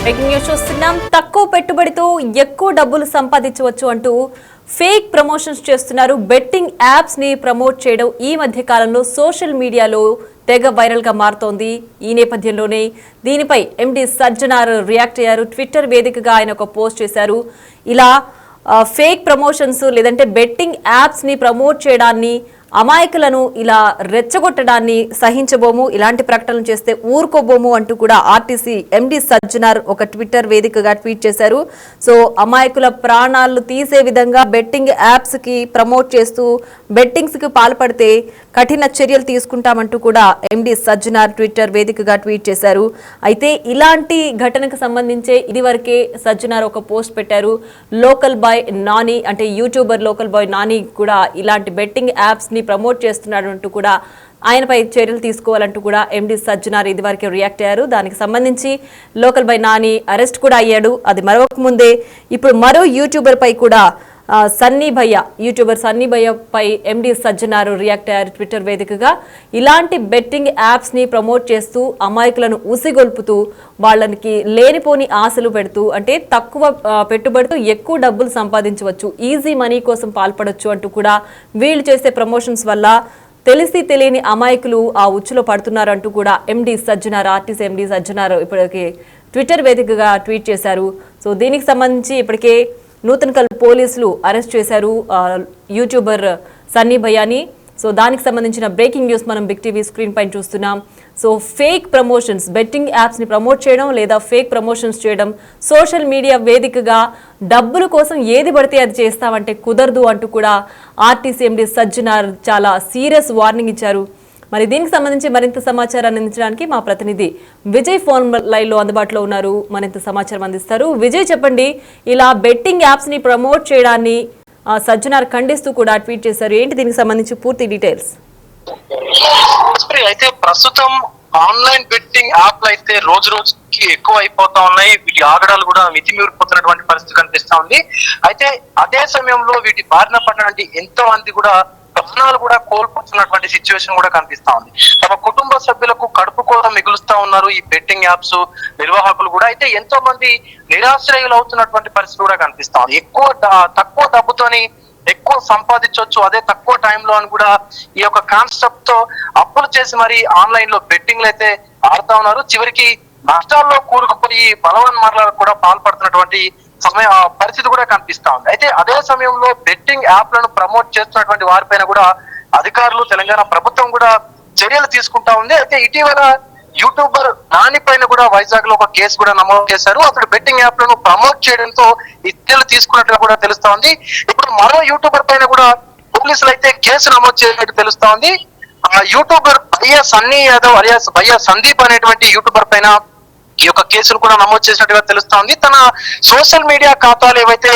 Breaking news చూస్తున్నాం. తక్కువ పెట్టుబడితో ఎక్కువ డబ్బులు సంపాదించవచ్చు అంటూ ఫేక్ ప్రమోషన్స్ చేస్తున్నారు. బెట్టింగ్ యాప్స్ ని ప్రమోట్ చేయడం ఈ మధ్య కాలంలో సోషల్ మీడియాలో తెగ వైరల్ గా మారుతోంది. ఈ నేపథ్యంలోనే దీనిపై ఎండి సజ్జనార్ రియాక్ట్ అయ్యారు. ట్విట్టర్ వేదికగా ఆయన ఒక పోస్ట్ చేశారు. ఇలా ఫేక్ ప్రమోషన్స్ లేదంటే బెట్టింగ్ యాప్స్ ని ప్రమోట్ చేయడాన్ని, అమాయకులను ఇలా రెచ్చగొట్టడాన్ని సహించబోము, ఇలాంటి ప్రకటనలు చేస్తే ఊరుకోబోము అంటూ కూడా ఆర్టీసీ ఎండి సజ్జనార్ ఒక ట్విట్టర్ వేదికగా ట్వీట్ చేశారు. సో అమాయకుల ప్రాణాలు తీసే విధంగా బెట్టింగ్ యాప్స్ కి ప్రమోట్ చేస్తూ బెట్టింగ్స్ కి పాల్పడితే కఠిన చర్యలు తీసుకుంటామంటూ కూడా ఎండి సజ్జనార్ ట్విట్టర్ వేదికగా ట్వీట్ చేశారు. అయితే ఇలాంటి ఘటనకు సంబంధించే ఇదివరకే సజ్జనార్ ఒక పోస్ట్ పెట్టారు. లోకల్ బాయ్ నాని అంటే యూట్యూబర్ లోకల్ బాయ్ నాని కూడా ఇలాంటి బెట్టింగ్ యాప్స్ ని ప్రమోట్ చేస్తున్నాడు అంటూ కూడా ఆయనపై చర్యలు తీసుకోవాలంటూ కూడా ఎండి సజ్జనార్ ఇదివరకే రియాక్ట్ అయ్యారు. దానికి సంబంధించి లోకల్ బై నాని అరెస్ట్ కూడా అయ్యాడు. అది మరొక ముందే ఇప్పుడు మరో యూట్యూబర్ పై కూడా యూట్యూబర్ సన్నీ భయ్య పై ఎండి సజ్జనార్ రియాక్ట్ అయ్యారు ట్విట్టర్ వేదికగా. ఇలాంటి బెట్టింగ్ యాప్స్ ని ప్రమోట్ చేస్తూ అమాయకులను ఉసిగొల్పుతూ వాళ్ళకి లేనిపోని ఆశలు పెడుతూ అంటే తక్కువ పెట్టుబడితో ఎక్కువ డబ్బులు సంపాదించవచ్చు, ఈజీ మనీ కోసం పాల్పడొచ్చు అంటూ కూడా వీళ్ళు చేసే ప్రమోషన్స్ వల్ల తెలిసి తెలియని అమాయకులు ఆ ఉచ్చులో పడుతున్నారు అంటూ కూడా ఎండి సజ్జనార్ ఆర్టీసీ ఎండి సజ్జనార్ ఇప్పటికే ట్విట్టర్ వేదికగా ట్వీట్ చేశారు. సో దీనికి సంబంధించి ఇప్పటికే నూతనకల్ పోలీసులు అరెస్ట్ చేశారు యూట్యూబర్ సన్నీ భయ్యాని. సో దానికి సంబంధించిన బ్రేకింగ్ న్యూస్ మనం బిగ్ టీవీ స్క్రీన్ పైన చూస్తున్నాం. So fake promotions, betting apps ని ప్రమోట్ చేయడం లేదా ఫేక్ ప్రమోషన్స్ చేయడం, సోషల్ మీడియా వేదికగా డబ్బుల కోసం ఏది పడితే అది చేస్తామంటే కుదరదు అంటూ కూడా ఆర్టీసీ ఎండి సజ్జనార్ చాలా సీరియస్ వార్నింగ్ ఇచ్చారు. మరి దీనికి సంబంధించి మరింత సమాచారాన్ని అందించడానికి మా ప్రతినిధి విజయ్ ఫోన్ లైన్ లో అందుబాటులో ఉన్నారు, మరింత సమాచారం అందిస్తారు. విజయ్ చెప్పండి, ఇలా బెట్టింగ్ యాప్స్ ని ప్రమోట్ చేయడాన్ని సజ్జనార్ ఖండిస్తూ కూడా ట్వీట్ చేశారు. ఏంటి దీనికి సంబంధించి పూర్తి డీటెయిల్స్? అయితే ప్రస్తుతం ఆన్లైన్ బెట్టింగ్ యాప్లు అయితే రోజు రోజుకి ఎక్కువ అయిపోతా ఉన్నాయి. వీటి ఆగడాలు కూడా మితిమీరిపోతున్నటువంటి పరిస్థితి కనిపిస్తా ఉంది. అయితే అదే సమయంలో వీటి బారిన పడినటువంటి ఎంతో మంది కూడా ప్రాణాలు కూడా కోల్పోతున్నటువంటి సిచ్యువేషన్ కూడా కనిపిస్తా ఉంది. తమ కుటుంబ సభ్యులకు కడుపు కూడా మిగులుస్తా ఉన్నారు ఈ బెట్టింగ్ యాప్స్ నిర్వాహకులు కూడా. అయితే ఎంతో మంది నిరాశ్రయులు అవుతున్నటువంటి పరిస్థితి కూడా కనిపిస్తా ఉంది. తక్కువ డబ్బుతోని ఎక్కువ సంపాదించవచ్చు అదే తక్కువ టైంలో అని కూడా ఈ యొక్క కాన్సెప్ట్ తో అప్పులు చేసి మరి ఆన్లైన్ లో బెట్టింగ్లు అయితే ఆడుతా ఉన్నారు. చివరికి నష్టాల్లో కూరుకుపోయి బలవన్మరణాలకు కూడా పాల్పడుతున్నటువంటి పరిస్థితి కూడా కనిపిస్తా ఉంది. అయితే అదే సమయంలో బెట్టింగ్ యాప్లను ప్రమోట్ చేస్తున్నటువంటి వారిపైన కూడా అధికారులు, తెలంగాణ ప్రభుత్వం కూడా చర్యలు తీసుకుంటా ఉంది. అయితే ఇటీవల యూట్యూబర్ నాని పైన కూడా వైజాగ్ లో ఒక కేసు కూడా నమోదు చేశారు. అతడు బెట్టింగ్ యాప్లను ప్రమోట్ చేయడంతో ఈ చర్యలు తీసుకున్నట్టుగా కూడా తెలుస్తా ఉంది. ఇప్పుడు మరో యూట్యూబర్ పైన కూడా పోలీసులు అయితే కేసు నమోదు చేసినట్టు తెలుస్తా ఉంది. ఆ యూట్యూబర్ భయ్యా సన్నీ యాదవ్ అలియాస్ భయ్యా సందీప్ అనేటువంటి యూట్యూబర్ పైన ఈ యొక్క కేసును కూడా నమోదు చేసినట్టుగా తెలుస్తా ఉంది. తన సోషల్ మీడియా ఖాతాలు ఏవైతే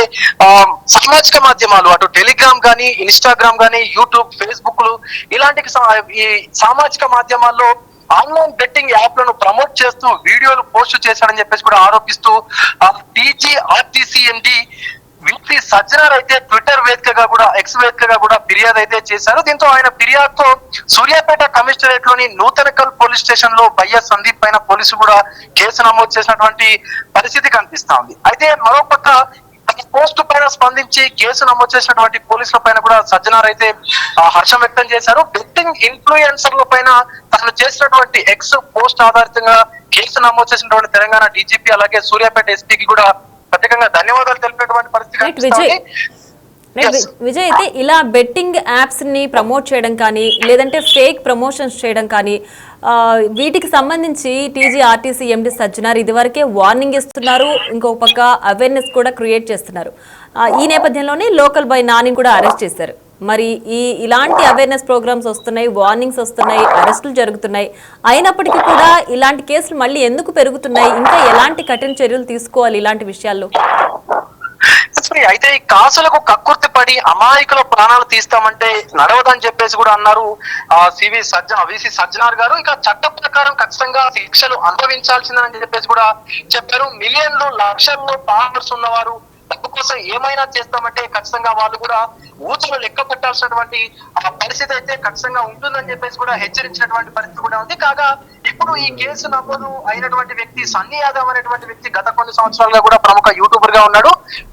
సామాజిక మాధ్యమాలు అటు టెలిగ్రామ్ గానీ, ఇన్స్టాగ్రామ్ గానీ, యూట్యూబ్, ఫేస్బుక్ ఇలాంటి ఈ సామాజిక మాధ్యమాల్లో ఆన్లైన్ బెట్టింగ్ యాప్లను ప్రమోట్ చేస్తూ వీడియోలు పోస్ట్ చేశాడని చెప్పేసి కూడా ఆరోపిస్తూ ఆర్టీసీ ఎండి సజ్జనార్ అయితే ట్విట్టర్ వేదికగా కూడా ఎక్స్ వేదికగా కూడా ఫిర్యాదు అయితే చేశారు. దీంతో ఆయన ఫిర్యాదుతో సూర్యాపేట కమిషనరేట్ లోని నూతనకల్ పోలీస్ స్టేషన్ లో భయ్యా సందీప్ పైన పోలీసులు కూడా కేసు నమోదు చేసినటువంటి పరిస్థితి కనిపిస్తా ఉంది. అయితే మరోపక్క పోస్ట్ పైన స్పందించి కేసు నమోదు చేసినటువంటి పోలీసుల పైన కూడా సజ్జనార్ అయితే హర్షం వ్యక్తం చేశారు. బెట్టింగ్ ఇన్ఫ్లుయెన్సర్ల పైన తను చేసినటువంటి ఎక్స్ పోస్ట్ ఆధారితంగా కేసు నమోదు చేసినటువంటి తెలంగాణ డీజీపీ అలాగే సూర్యాపేట ఎస్పీకి కూడా ప్రత్యేకంగా ధన్యవాదాలు తెలిపేటువంటి పరిస్థితి. విజయ్, అయితే ఇలా బెట్టింగ్ యాప్స్ ని ప్రమోట్ చేయడం కానీ లేదంటే ఫేక్ ప్రమోషన్స్ చేయడం కానీ వీటికి సంబంధించి ఆర్టీసీ ఎండి సజ్జనార్ ఇదివరకే వార్నింగ్ ఇస్తున్నారు. ఇంకొక పక్క అవేర్నెస్ కూడా క్రియేట్ చేస్తున్నారు. ఈ నేపథ్యంలోనే లోకల్ బాయ్ నాని కూడా అరెస్ట్ చేశారు. మరి ఇలాంటి అవేర్నెస్ ప్రోగ్రామ్స్ వస్తున్నాయి, వార్నింగ్స్ వస్తున్నాయి, అరెస్టులు జరుగుతున్నాయి. అయినప్పటికీ కూడా ఇలాంటి కేసులు మళ్ళీ ఎందుకు పెరుగుతున్నాయి? ఇంకా ఎలాంటి కఠిన చర్యలు తీసుకోవాలి ఇలాంటి విషయాల్లో? అయితే ఈ కాసులకు కక్కుర్తి పడి అమాయకుల ప్రాణాలు తీస్తామంటే నడవదని చెప్పేసి కూడా అన్నారు విసి సజ్జనార్ గారు. ఇక చట్ట ప్రకారం ఖచ్చితంగా శిక్షలు అనుభవించాల్సిందని చెప్పేసి కూడా చెప్పారు. మిలియన్లు లక్షల్లో ఫాలోవర్స్ ఉన్నవారు డబ్బు కోసం ఏమైనా చేస్తామంటే ఖచ్చితంగా వాళ్ళు కూడా ఊచలు లెక్క పెట్టాల్సినటువంటి పరిస్థితి అయితే ఖచ్చితంగా ఉంటుందని చెప్పేసి కూడా హెచ్చరించినటువంటి పరిస్థితి కూడా ఉంది. కాగా ఈ ఇప్పుడు ఈ కేసు నమోదు అయినటువంటి వ్యక్తి సన్నీ యాదవ్ అనేటువంటి వ్యక్తి గత కొన్ని సంవత్సరాలుగా కూడా ప్రముఖ యూట్యూబర్ గా ఉన్నాడు.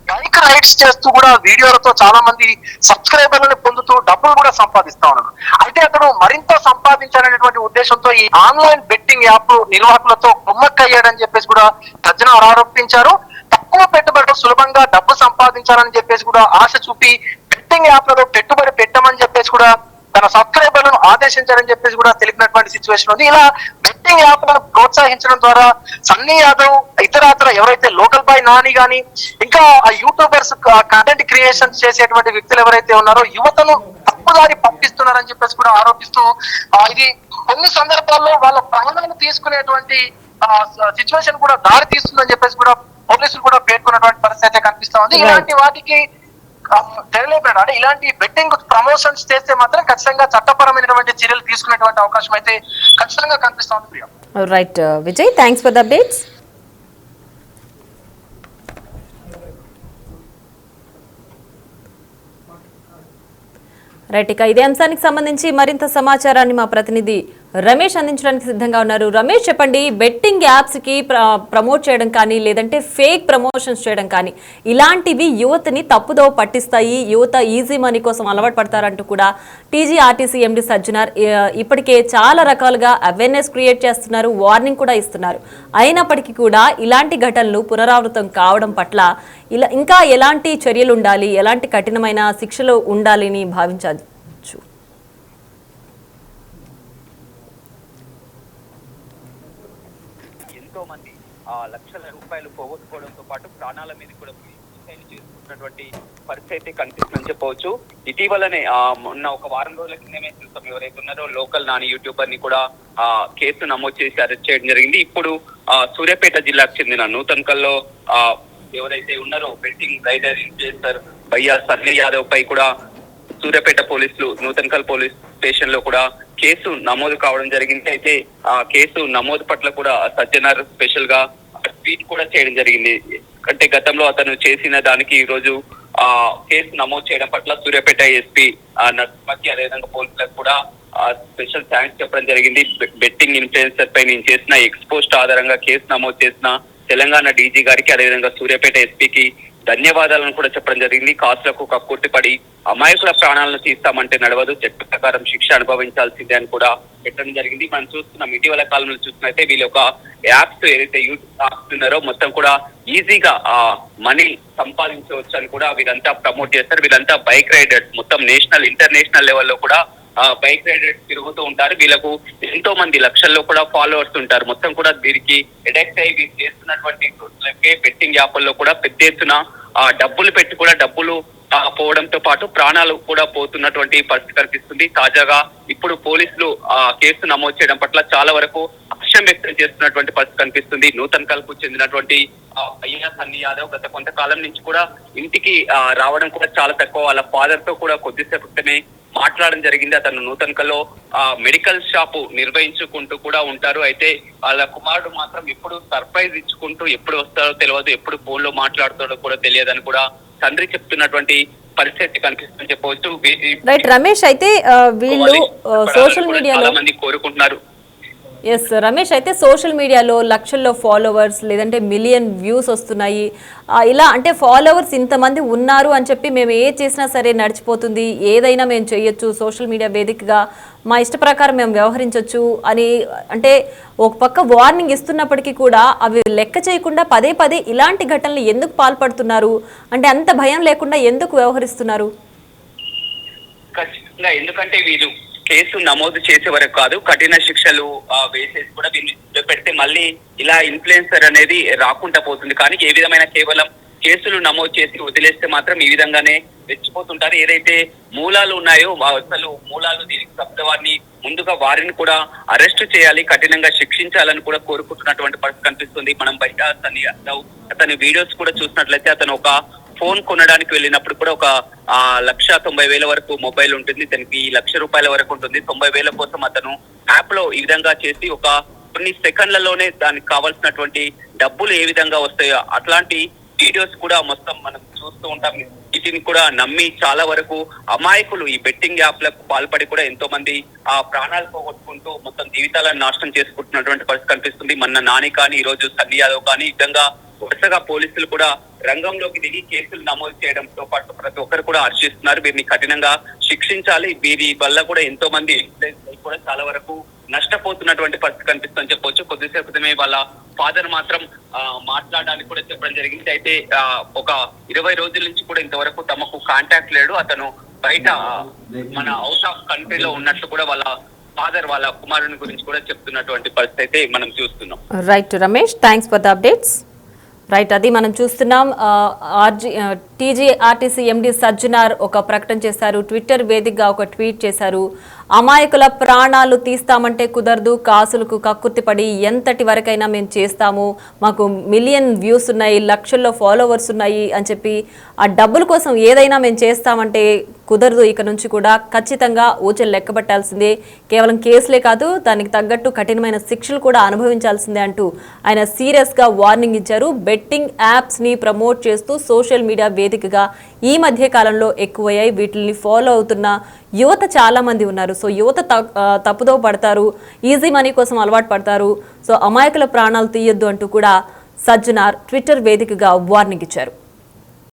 బైక్ రైడ్స్ చేస్తూ కూడా వీడియోలతో చాలా మంది సబ్స్క్రైబర్లను పొందుతూ డబ్బులు కూడా సంపాదిస్తా ఉన్నాడు. అయితే అతను మరింత సంపాదించాలనేటువంటి ఉద్దేశంతో ఈ ఆన్లైన్ బెట్టింగ్ యాప్ నిర్వాహకులతో కుమ్మక్కయ్యాడని చెప్పేసి కూడా సజ్జనార్ ఆరోపించారు. తక్కువ పెట్టుబడితో సులభంగా డబ్బు సంపాదించాలని చెప్పేసి కూడా ఆశ చూపి బెట్టింగ్ యాప్లలో పెట్టుబడి పెట్టమని చెప్పేసి కూడా తన సబ్స్క్రైబర్లను ఆదేశించారని చెప్పేసి కూడా తెలిపినటువంటి సిచ్యువేషన్ ఉంది. ఇలా బెట్టింగ్ యాప్లను ప్రోత్సహించడం ద్వారా సన్నీ యాదవ్ ఇతర ఎవరైతే లోకల్ బాయ్ నాని గాని ఇంకా ఆ యూట్యూబర్స్ కంటెంట్ క్రియేషన్ చేసేటువంటి వ్యక్తులు ఎవరైతే ఉన్నారో యువతను తప్పుదారి పంపిస్తున్నారని చెప్పేసి కూడా ఆరోపిస్తూ ఇది కొన్ని సందర్భాల్లో వాళ్ళ ప్రాణాలను తీసుకునేటువంటి సిచ్యువేషన్ కూడా దారి తీస్తుందని చెప్పేసి కూడా పోలీసులు కూడా పేర్కొన్నటువంటి పరిస్థితి అయితే కనిపిస్తా ఉంది. ఇలాంటి వాటికి తెరలేపాడు అంటే ఇలాంటి బెట్టింగ్ ప్రమోషన్స్ చేస్తే మాత్రం ఖచ్చితంగా చట్టపరమైనటువంటి చర్యలు తీసుకునేటువంటి అవకాశం అయితే ఖచ్చితంగా కనిపిస్తా ఉంది. Priya. Right Vijay, thanks for the updates. Right, ఇక ఇదే అంశానికి సంబంధించి మరింత సమాచారాన్ని మా ప్రతినిధి రమేష్ అందించడానికి సిద్ధంగా ఉన్నారు. రమేష్, చెప్పండి, బెట్టింగ్ యాప్స్ కి ప్రమోట్ చేయడం కానీ లేదంటే ఫేక్ ప్రమోషన్స్ చేయడం కానీ ఇలాంటివి యువతని తప్పుదోవ పట్టిస్తాయి, యువత ఈజీ మనీ కోసం అలవాటు పడతారంటూ కూడా టీజీఆర్టీసీ ఎండీ సజ్జనార్ ఇప్పటికే చాలా రకాలుగా అవేర్నెస్ క్రియేట్ చేస్తున్నారు, వార్నింగ్ కూడా ఇస్తున్నారు. అయినప్పటికీ కూడా ఇలాంటి ఘటనలు పునరావృతం కావడం పట్ల ఇంకా ఎలాంటి చర్యలు ఉండాలి, ఎలాంటి కఠినమైన శిక్షలు ఉండాలని భావించవచ్చు? ఎంతో మంది లక్షల రూపాయలు పోగొట్టుకోవడంతో పాటు ప్రాణాల మీద కూడా చేసుకున్నటువంటి పరిస్థితి కనిపిస్తుందని చెప్పవచ్చు. ఇటీవలనే మొన్న ఒక వారం రోజుల కిందమే చూస్తాం, ఎవరైతే ఉన్నారో లోకల్ నాని యూట్యూబర్ ని కూడా కేసు నమోదు చేసి అరెస్ట్ చేయడం జరిగింది. ఇప్పుడు సూర్యాపేట జిల్లాకు చెందిన నూతన్కల్లో ఎవరైతే ఉన్నారో బెట్టింగ్ రైడర్ ఇన్ఫ్లుయెన్సర్ భయ్యా సన్నీ యాదవ్ పై కూడా సూర్యాపేట పోలీసులు నూతన్కల్ పోలీస్ స్టేషన్ లో కూడా కేసు నమోదు కావడం జరిగింది. అయితే ఆ కేసు నమోదు పట్ల కూడా సజ్జనార్ స్పెషల్ గా ట్వీట్ కూడా చేయడం జరిగింది. అంటే గతంలో అతను చేసిన దానికి ఈ రోజు కేసు నమోదు చేయడం పట్ల సూర్యాపేట ఎస్పీ నర్సింహకి అదేవిధంగా పోలీసులకు కూడా స్పెషల్ థ్యాంక్స్ చెప్పడం జరిగింది. బెట్టింగ్ ఇన్ఫ్లుయెన్సర్ పై నేను చేసిన ఎక్స్పోస్ట్ ఆధారంగా కేసు నమోదు చేసిన తెలంగాణ డీజీ గారికి అదేవిధంగా సూర్యాపేట ఎస్పీకి ధన్యవాదాలను కూడా చెప్పడం జరిగింది. కాసులకు కక్కుర్తిపడి అమాయకుల ప్రాణాలను తీస్తామంటే నడవదు, చట్ట ప్రకారం శిక్ష అనుభవించాల్సిందే అని కూడా పెట్టడం జరిగింది. మనం చూస్తున్నాం, ఇటీవల కాలంలో చూసినట్లయితే వీళ్ళు ఒక యాప్స్ ఏదైతే యూట్యూబ్ యాప్స్ ఉన్నారో మొత్తం కూడా ఈజీగా మనీ సంపాదించవచ్చు అని కూడా వీరంతా ప్రమోట్ చేస్తారు. వీళ్ళంతా బైక్ రైడర్స్, మొత్తం నేషనల్ ఇంటర్నేషనల్ లెవెల్లో కూడా బైక్ రైడర్స్ తిరుగుతూ ఉంటారు. వీళ్ళకు ఎంతో మంది లక్షల్లో కూడా ఫాలోవర్స్ ఉంటారు. మొత్తం కూడా వీరికి ఎడెక్ట్ అయ్యి వీరు చేస్తున్నటువంటి బెట్టింగ్ యాప్ల్లో కూడా పెద్ద ఎత్తున డబ్బులు పెట్టి కూడా డబ్బులు పోవడంతో పాటు ప్రాణాలు కూడా పోతున్నటువంటి పరిస్థితి కనిపిస్తుంది. తాజాగా ఇప్పుడు పోలీసులు కేసు నమోదు చేయడం పట్ల చాలా వరకు హర్షం వ్యక్తం చేస్తున్నటువంటి పరిస్థితి కనిపిస్తుంది. నూతన్కల్కు చెందినటువంటి భయ్యా సన్నీ యాదవ్ గత కొంతకాలం నుంచి కూడా ఇంటికి రావడం కూడా చాలా తక్కువ. వాళ్ళ ఫాదర్ తో కూడా కొద్దిసేపు క్రితమే మాట్లాడడం జరిగింది. అతను నూతన్కల్లో మెడికల్ షాపు నిర్వహించుకుంటూ కూడా ఉంటారు. అయితే వాళ్ళ కుమారుడు మాత్రం ఎప్పుడు సర్ప్రైజ్ ఇచ్చుకుంటూ ఎప్పుడు వస్తాడో తెలియదు, ఎప్పుడు ఫోన్ లో మాట్లాడుతాడో కూడా తెలియదని కూడా తండ్రి చెప్తున్నటువంటి పరిస్థితి కనిపిస్తుందని చెప్పవచ్చు. రమేష్, అయితే వీళ్ళు సోషల్ మీడియాలో చాలా మంది కోరుకుంటున్నారు. ఎస్ రమేష్, అయితే సోషల్ మీడియాలో లక్షల్లో ఫాలోవర్స్ లేదంటే మిలియన్ వ్యూస్ వస్తున్నాయి. ఇలా అంటే ఫాలోవర్స్ ఇంతమంది ఉన్నారు అని చెప్పి మేము ఏ చేసినా సరే నడిచిపోతుంది, ఏదైనా మేము చేయొచ్చు, సోషల్ మీడియా వేదికగా మా ఇష్ట ప్రకారం మేము వ్యవహరించవచ్చు అని అంటే ఒక పక్క వార్నింగ్ ఇస్తున్నప్పటికీ కూడా అవి లెక్క చేయకుండా పదే పదే ఇలాంటి ఘటనలు ఎందుకు పాల్పడుతున్నారు? అంటే అంత భయం లేకుండా ఎందుకు వ్యవహరిస్తున్నారు? ఖచ్చితంగా ఎందుకంటే వీళ్ళు కేసు నమోదు చేసే వరకు కాదు, కఠిన శిక్షలు వేసేసి కూడా దీన్ని పెడితే మళ్ళీ ఇలా ఇన్ఫ్లుయెన్సర్ అనేది రాకుండా పోతుంది. కానీ ఏ విధమైన కేవలం కేసులు నమోదు చేసి వదిలేస్తే మాత్రం ఈ విధంగానే రెచ్చిపోతుంటారు. ఏదైతే మూలాలు ఉన్నాయో అసలు మూలాలు దీనికి శబ్దవాన్ని ముందుగా వారిని కూడా అరెస్టు చేయాలి, కఠినంగా శిక్షించాలని కూడా కోరుకుంటున్నటువంటి పరిస్థితి కనిపిస్తుంది. మనం బయట అతని వీడియోస్ కూడా చూసినట్లయితే అతను ఒక ఫోన్ కొనడానికి వెళ్ళినప్పుడు కూడా ఒక 1,90,000 వరకు మొబైల్ ఉంటుంది, దానికి ₹1,00,000 వరకు ఉంటుంది. 90,000 కోసం అతను యాప్ లో ఈ విధంగా చేసి ఒక కొన్ని సెకండ్లలోనే దానికి కావాల్సినటువంటి డబ్బులు ఏ విధంగా వస్తాయో అట్లాంటి వీడియోస్ కూడా మొత్తం మనం చూస్తూ ఉంటాం. వీటిని కూడా నమ్మి చాలా వరకు అమాయకులు ఈ బెట్టింగ్ యాప్లకు పాల్పడి కూడా ఎంతో మంది ఆ ప్రాణాలు పోగొట్టుకుంటూ మొత్తం జీవితాలను నాశనం చేసుకుంటున్నటువంటి పరిస్థితి కనిపిస్తుంది. మొన్న నాని కానీ ఈ రోజు సన్నీ యాదవ్ కానీ ఈ విధంగా వరుసగా పోలీసులు కూడా రంగంలోకి దిగి కేసులు నమోదు చేయడంతో పాటు ప్రతి ఒక్కరు కూడా హర్షిస్తున్నారు. వీరిని కఠినంగా శిక్షించాలి. వీరి వల్ల కూడా ఎంతో మంది కూడా చాలా వరకు నష్టపోతున్నటువంటి పరిస్థితి కనిపిస్తుందని చెప్పొచ్చు. కొద్దిసేపు క్రితమే వాళ్ళ ఫాదర్ మాత్రం మాట్లాడడానికి కూడా చెప్పడం జరిగింది. అయితే ఒక 20 రోజుల నుంచి కూడా ఇంతవరకు తమకు కాంటాక్ట్ లేడు, అతను బయట మన అవుట్ ఆఫ్ కంట్రీలో ఉన్నట్లు కూడా వాళ్ళ ఫాదర్ వాళ్ళ కుమారుని గురించి కూడా చెప్తున్నటువంటి పరిస్థితి అయితే మనం చూస్తున్నాం. Right Ramesh, thanks for the updates. Right, అది మనం చూస్తున్నాం. టీజీఆర్టీసీ ఎండీ సజ్జనార్ ఒక ప్రకటన చేశారు, ట్విట్టర్ వేదికగా ఒక ట్వీట్ చేశారు. అమాయకుల ప్రాణాలు తీస్తామంటే కుదరదు, కాసులకు కక్కుర్తిపడి ఎంతటి వరకైనా మేము చేస్తాము, మాకు మిలియన్ వ్యూస్ ఉన్నాయి, లక్షల్లో ఫాలోవర్స్ ఉన్నాయి అని చెప్పి ఆ డబ్బుల కోసం ఏదైనా మేము చేస్తామంటే కుదరదు, ఇక నుంచి కూడా ఖచ్చితంగా ఊచలు లెక్కబట్టాల్సిందే, కేవలం కేసులే కాదు దానికి తగ్గట్టు కఠినమైన శిక్షలు కూడా అనుభవించాల్సిందే అంటూ ఆయన సీరియస్గా వార్నింగ్ ఇచ్చారు. బెట్టింగ్ యాప్స్ని ప్రమోట్ చేస్తూ సోషల్ మీడియా వేదికగా ఈ మధ్య కాలంలో ఎక్కువయ్యాయి. వీటిని ఫాలో అవుతున్న యువత చాలా మంది ఉన్నారు. సో యువత తప్పుదో పడతారు, ఈజీ మనీ కోసం అలవాటు పడతారు. సో అమాయకుల ప్రాణాలు తీయొద్దు అంటూ కూడా సజ్జనార్ ట్విట్టర్ వేదికగా వార్నింగ్ ఇచ్చారు.